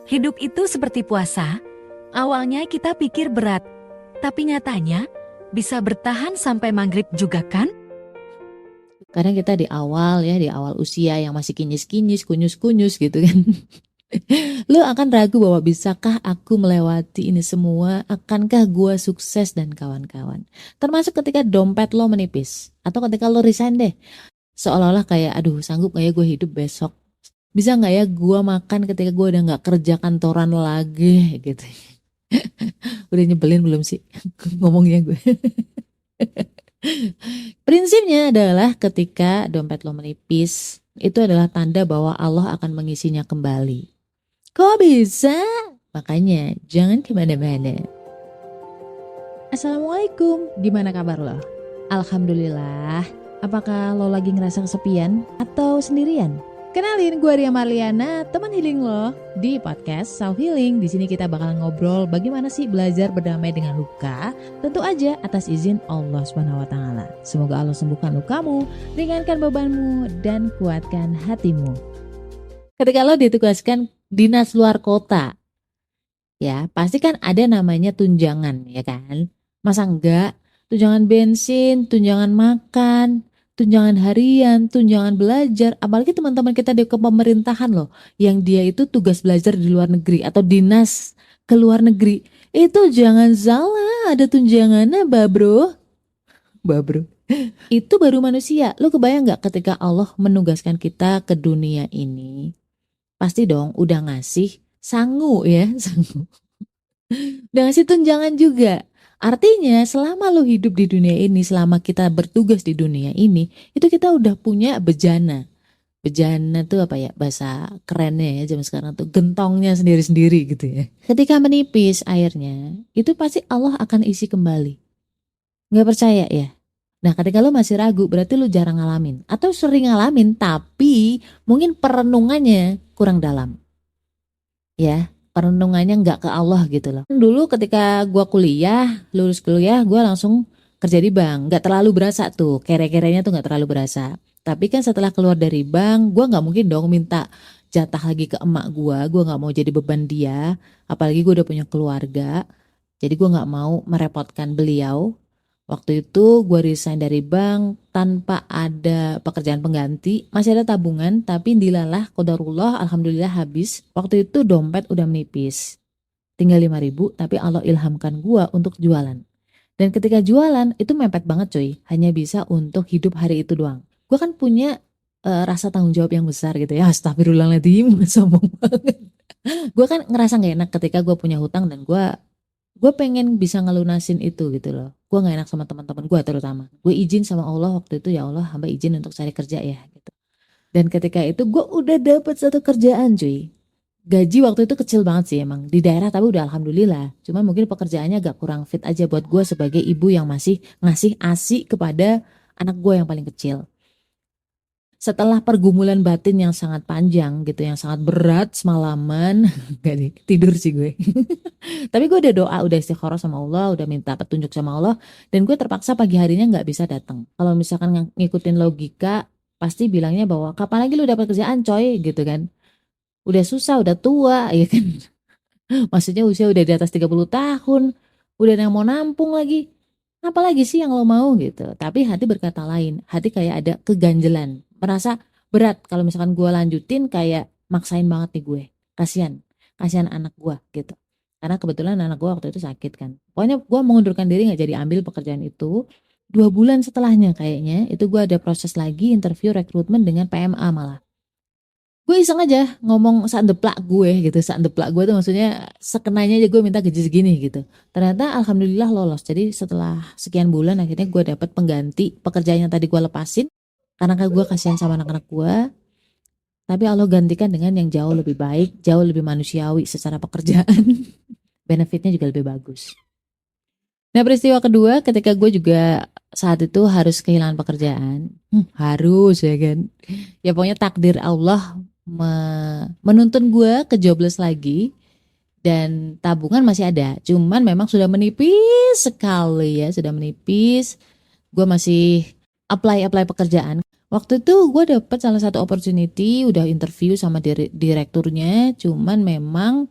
Hidup itu seperti puasa. Awalnya kita pikir berat, tapi nyatanya bisa bertahan sampai maghrib juga kan? Kadang kita di awal usia yang masih kinyis-kinyis, kunyus-kunyus gitu kan. Lu akan ragu bahwa bisakah aku melewati ini semua? Akankah gua sukses dan kawan-kawan? Termasuk ketika dompet lo menipis. Atau ketika lo resign deh. Seolah-olah kayak, aduh sanggup gak ya gue hidup besok? Bisa gak ya gue makan ketika gue udah gak kerja kantoran lagi gitu. Udah nyebelin belum sih ngomongnya gue? Prinsipnya adalah ketika dompet lo menipis, itu adalah tanda bahwa Allah akan mengisinya kembali. Kok bisa? Makanya jangan kemana-mana. Assalamualaikum, gimana kabar lo? Alhamdulillah. Apakah lo lagi ngerasa kesepian atau sendirian? Kenalin, gue Ria Marliana, teman healing lo di podcast Self Healing. Di sini kita bakal ngobrol bagaimana sih belajar berdamai dengan luka, tentu aja atas izin Allah SWT. Semoga Allah sembuhkan lukamu, ringankan bebanmu, dan kuatkan hatimu. Ketika lo ditugaskan dinas luar kota, ya pasti kan ada namanya tunjangan, ya kan? Masa enggak? Tunjangan bensin, tunjangan makan, tunjangan harian, tunjangan belajar, apalagi teman-teman kita di kepemerintahan loh, yang dia itu tugas belajar di luar negeri atau dinas ke luar negeri, itu jangan salah, ada tunjangannya, bro. Itu baru manusia. Lo kebayang nggak ketika Allah menugaskan kita ke dunia ini? Pasti dong udah ngasih sangu ya, sangu. Udah ngasih tunjangan juga. Artinya selama lo hidup di dunia ini, selama kita bertugas di dunia ini, itu kita udah punya bejana. Bejana tuh apa ya, bahasa kerennya ya zaman sekarang tuh, gentongnya sendiri-sendiri gitu ya. Ketika menipis airnya, itu pasti Allah akan isi kembali. Nggak percaya ya? Nah ketika lo masih ragu, berarti lo jarang ngalamin. Atau sering ngalamin, tapi mungkin perenungannya kurang dalam. Ya, perenungannya nggak ke Allah gitu loh. Dulu ketika gua kuliah, lulus kuliah, gua langsung kerja di bank. Nggak terlalu berasa tuh, kere-kerenya tuh nggak terlalu berasa. Tapi kan setelah keluar dari bank, gua nggak mungkin dong minta jatah lagi ke emak gua nggak mau jadi beban dia. Apalagi gua udah punya keluarga, jadi gua nggak mau merepotkan beliau. Waktu itu gue resign dari bank tanpa ada pekerjaan pengganti, masih ada tabungan, tapi dilalah qadarullah, alhamdulillah habis. Waktu itu dompet udah menipis, tinggal 5.000, tapi Allah ilhamkan gue untuk jualan. Dan ketika jualan itu mepet banget coy, hanya bisa untuk hidup hari itu doang. Gue kan punya rasa tanggung jawab yang besar gitu ya, astagfirullahaladzim, sombong banget. Gue kan ngerasa gak enak ketika gue punya hutang dan gue pengen bisa ngelunasin itu gitu loh. Gue gak enak sama teman-teman gue terutama. Gue izin sama Allah waktu itu, ya Allah hamba izin untuk cari kerja ya gitu. Dan ketika itu gue udah dapet satu kerjaan cuy. Gaji waktu itu kecil banget sih emang di daerah, tapi udah alhamdulillah. Cuma mungkin pekerjaannya agak kurang fit aja buat gue sebagai ibu yang masih ngasih ASI kepada anak gue yang paling kecil. Setelah pergumulan batin yang sangat panjang gitu, yang sangat berat semalaman, gak nih, tidur sih gue. Tapi gue udah doa, udah istikharah sama Allah, udah minta petunjuk sama Allah, dan gue terpaksa pagi harinya gak bisa datang. Kalau misalkan ngikutin logika, pasti bilangnya bahwa kapan lagi lu dapat kerjaan coy gitu kan. Udah susah, udah tua ya kan. Maksudnya usia udah di atas 30 tahun, udah yang mau nampung lagi. Apalagi sih yang lo mau gitu. Tapi hati berkata lain, hati kayak ada keganjelan, merasa berat kalau misalkan gue lanjutin, kayak maksain banget nih gue. Kasihan anak gue gitu. Karena kebetulan anak gue waktu itu sakit kan. Pokoknya gue mengundurkan diri gak jadi ambil pekerjaan itu. 2 bulan setelahnya kayaknya itu gue ada proses lagi interview rekrutmen dengan PMA malah. Gue iseng aja ngomong saat gue gitu. Saat gue tuh maksudnya sekenanya aja gue minta gaji segini gitu. Ternyata alhamdulillah lolos. Jadi setelah sekian bulan akhirnya gue dapat pengganti pekerjaan yang tadi gue lepasin. Karena kan gue kasihan sama anak-anak gue. Tapi Allah gantikan dengan yang jauh lebih baik, jauh lebih manusiawi secara pekerjaan. Benefitnya juga lebih bagus. Nah peristiwa kedua ketika gue juga saat itu harus kehilangan pekerjaan. Harus ya kan. Ya pokoknya takdir Allah menuntun gue ke jobless lagi. Dan tabungan masih ada. Cuman memang sudah menipis sekali ya. Sudah menipis. Gue masih apply pekerjaan. Waktu itu gue dapet salah satu opportunity, udah interview sama direkturnya, cuman memang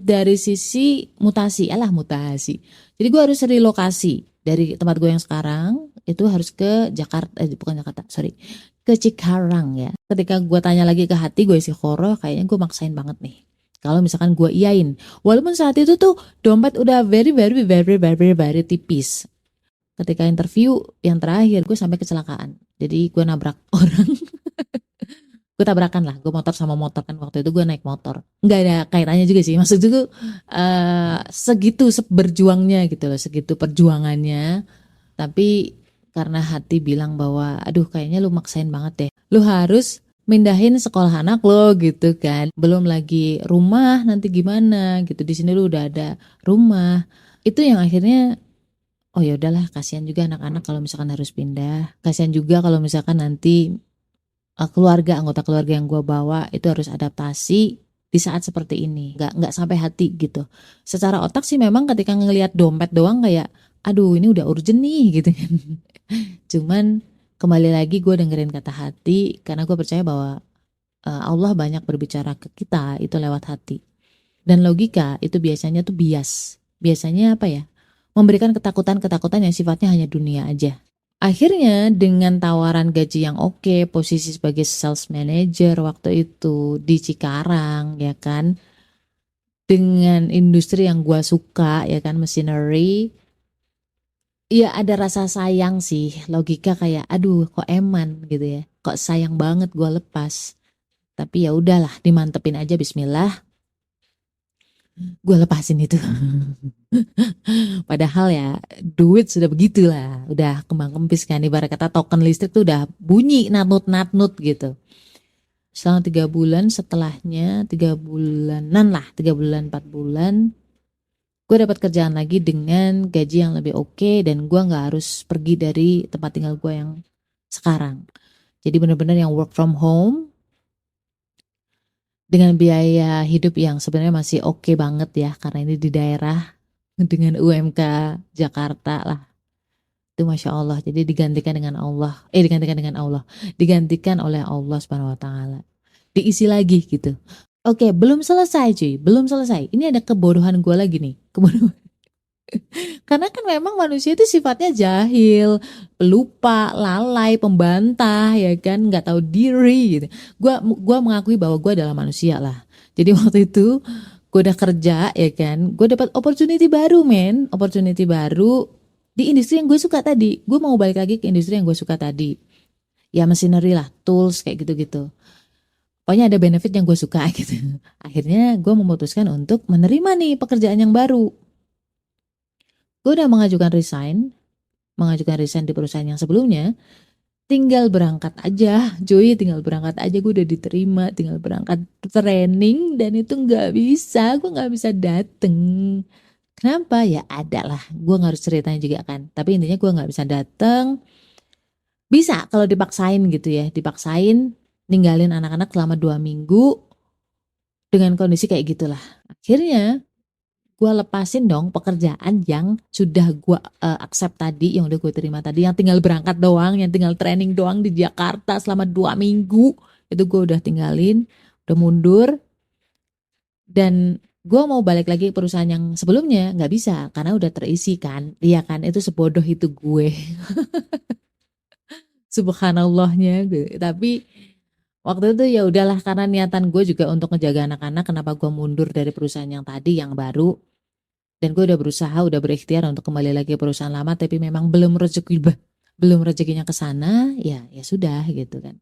Dari sisi mutasi, mutasi. Jadi gue harus relokasi dari tempat gue yang sekarang itu harus ke Jakarta, bukan Jakarta, sorry, ke Cikarang ya. Ketika gue tanya lagi ke hati gue isi koro, kayaknya gue maksain banget nih. Kalau misalkan gue iyain, walaupun saat itu tuh dompet udah very tipis. Ketika interview yang terakhir gue sampai kecelakaan, jadi gue nabrak orang. Gue tabrakan lah, gue motor sama motor kan waktu itu gue naik motor, nggak ada kaitannya juga sih, maksud itu segitu berjuangnya gitu loh, segitu perjuangannya, tapi karena hati bilang bahwa aduh kayaknya lu maksain banget deh, lu harus mindahin sekolah anak lo gitu kan, belum lagi rumah nanti gimana gitu, di sini lu udah ada rumah, itu yang akhirnya oh ya udahlah, kasihan juga anak-anak kalau misalkan harus pindah, kasihan juga kalau misalkan nanti anggota keluarga yang gue bawa itu harus adaptasi di saat seperti ini, nggak sampai hati gitu. Secara otak sih memang ketika ngelihat dompet doang kayak aduh ini udah urgent nih gitu kan. Cuman kembali lagi gue dengerin kata hati karena gue percaya bahwa Allah banyak berbicara ke kita itu lewat hati, dan logika itu biasanya tuh biasanya apa ya, memberikan ketakutan yang sifatnya hanya dunia aja. Akhirnya dengan tawaran gaji yang oke, posisi sebagai sales manager waktu itu di Cikarang ya kan, dengan industri yang gua suka ya kan, machinery, ya ada rasa sayang sih, logika kayak aduh kok eman gitu ya, kok sayang banget gua lepas. Tapi ya udahlah, dimantepin aja, bismillah, gue lepasin itu. Padahal ya duit sudah begitulah, udah kembang kempis kan, ibarat kata token listrik tuh udah bunyi natnut gitu. Selama 3 bulan, setelahnya 3 bulanan lah, 3 bulan 4 bulan, gue dapat kerjaan lagi dengan gaji yang lebih oke, dan gue nggak harus pergi dari tempat tinggal gue yang sekarang. Jadi benar-benar yang work from home dengan biaya hidup yang sebenarnya masih oke banget ya, karena ini di daerah dengan UMK Jakarta lah. Itu Masya Allah. Jadi digantikan dengan Allah. Digantikan oleh Allah Subhanahu Wa Taala. Diisi lagi gitu. Oke, belum selesai cuy. Belum selesai. Ini ada kebodohan gue lagi nih. Kebodohan. Karena kan memang manusia itu sifatnya jahil, pelupa, lalai, pembantah, ya kan, nggak tahu diri gitu. Gua mengakui bahwa gue adalah manusia lah. Jadi waktu itu gue udah kerja ya kan, gue dapat opportunity baru di industri yang gue suka tadi. Gue mau balik lagi ke industri yang gue suka tadi. Ya machinery lah, tools kayak gitu-gitu. Pokoknya ada benefit yang gue suka gitu. Akhirnya gue memutuskan untuk menerima nih pekerjaan yang baru. Gue udah mengajukan resign di perusahaan yang sebelumnya. Tinggal berangkat aja, tinggal berangkat aja, gue udah diterima, tinggal berangkat training, dan itu gue nggak bisa dateng. Kenapa? Ya ada lah, gue nggak harus ceritanya juga kan, tapi intinya gue nggak bisa dateng. Bisa kalau dipaksain gitu ya, dipaksain ninggalin anak-anak selama 2 minggu dengan kondisi kayak gitulah. Akhirnya gue lepasin dong pekerjaan yang sudah gue accept tadi, yang udah gue terima tadi, yang tinggal berangkat doang, yang tinggal training doang di Jakarta selama 2 minggu, itu gue udah tinggalin, udah mundur, dan gue mau balik lagi ke perusahaan yang sebelumnya nggak bisa karena udah terisi kan, iya kan, itu sebodoh itu gue. Subhanallahnya gue. Tapi waktu itu ya udahlah, karena niatan gue juga untuk ngejaga anak-anak, kenapa gue mundur dari perusahaan yang tadi yang baru. Dan gue udah berusaha, udah berikhtiar untuk kembali lagi ke perusahaan lama, tapi memang belum rezekinya ke sana, ya sudah gitu kan.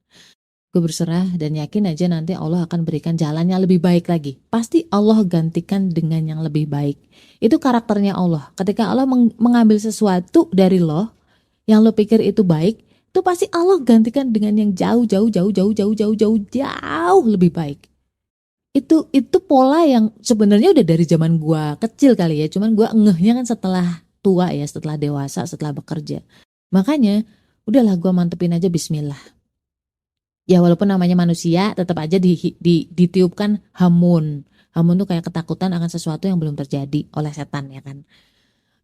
Gue berserah dan yakin aja nanti Allah akan berikan jalannya lebih baik lagi. Pasti Allah gantikan dengan yang lebih baik. Itu karakternya Allah. Ketika Allah mengambil sesuatu dari lo, yang lo pikir itu baik, itu pasti Allah gantikan dengan yang jauh lebih baik. Itu pola yang sebenarnya udah dari zaman gua kecil kali ya, cuman gua ngehnya kan setelah tua ya, setelah dewasa, setelah bekerja. Makanya udahlah gua mantepin aja, bismillah. Ya walaupun namanya manusia, tetap aja ditiupkan hamun. Hamun tuh kayak ketakutan akan sesuatu yang belum terjadi oleh setan ya kan.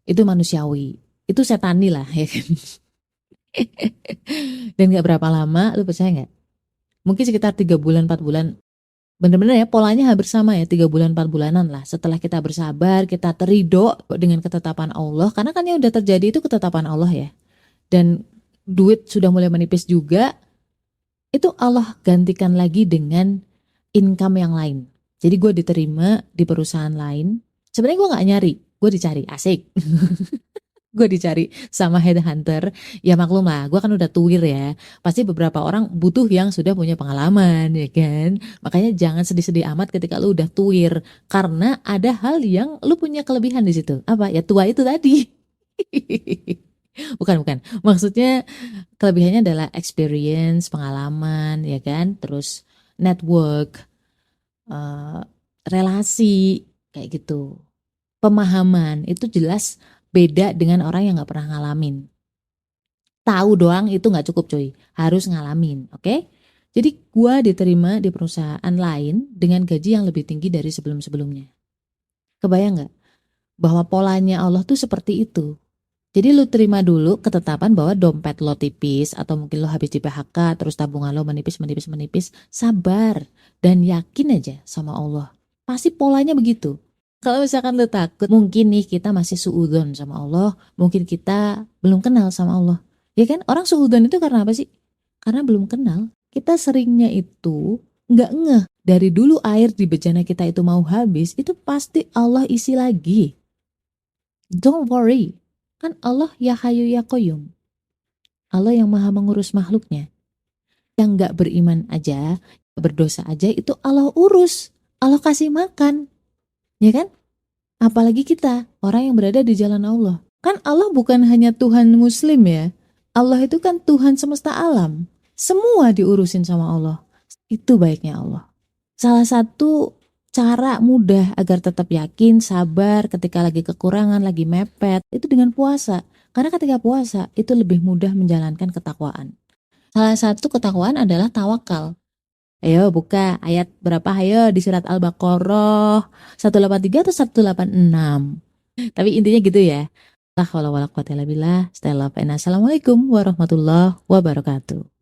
Itu manusiawi, itu setani lah ya kan. Dan gak berapa lama, lu percaya gak? Mungkin sekitar 3 bulan 4 bulan Bener-bener ya polanya hampir sama ya 3 bulan 4 bulanan lah setelah kita bersabar, kita terido dengan ketetapan Allah karena kan yang udah terjadi itu ketetapan Allah ya. Dan duit sudah mulai menipis juga, itu Allah gantikan lagi dengan income yang lain. Jadi gue diterima di perusahaan lain. Sebenarnya gue nggak nyari, gue dicari, asik. Gue dicari sama headhunter. Ya maklum lah, gue kan udah tuir ya. Pasti beberapa orang butuh yang sudah punya pengalaman ya kan. Makanya jangan sedih-sedih amat ketika lu udah tuir, karena ada hal yang lu punya kelebihan di situ. Apa? Ya tua itu tadi. Bukan. Maksudnya kelebihannya adalah experience, pengalaman, ya kan? Terus network, eh, relasi, kayak gitu. Pemahaman itu jelas beda dengan orang yang nggak pernah ngalamin. Tahu doang itu nggak cukup cuy, harus ngalamin, oke? Jadi gua diterima di perusahaan lain dengan gaji yang lebih tinggi dari sebelum-sebelumnya. Kebayang nggak? Bahwa polanya Allah tuh seperti itu. Jadi lu terima dulu ketetapan bahwa dompet lo tipis atau mungkin lo habis di PHK terus tabungan lo menipis, sabar dan yakin aja sama Allah. Pasti polanya begitu. Kalau misalkan lo takut, mungkin nih kita masih suudzon sama Allah, mungkin kita belum kenal sama Allah. Ya kan? Orang suudzon itu karena apa sih? Karena belum kenal. Kita seringnya itu nggak ngeh. Dari dulu air di bejana kita itu mau habis, itu pasti Allah isi lagi. Don't worry. Kan Allah ya Hayyu ya Qayyum. Allah yang maha mengurus makhluknya. Yang gak beriman aja, berdosa aja itu Allah urus. Allah kasih makan. Ya kan? Apalagi kita, orang yang berada di jalan Allah. Kan Allah bukan hanya Tuhan Muslim ya. Allah itu kan Tuhan semesta alam. Semua diurusin sama Allah. Itu baiknya Allah. Salah satu cara mudah agar tetap yakin, sabar ketika lagi kekurangan, lagi mepet, itu dengan puasa. Karena ketika puasa, itu lebih mudah menjalankan ketakwaan. Salah satu ketakwaan adalah tawakal. Ayo buka ayat berapa? Ayo di surat Al-Baqarah 183 atau 186. Tapi intinya gitu ya. La haula wala quwata illa billah. Stay love and assalamualaikum warahmatullahi wabarakatuh.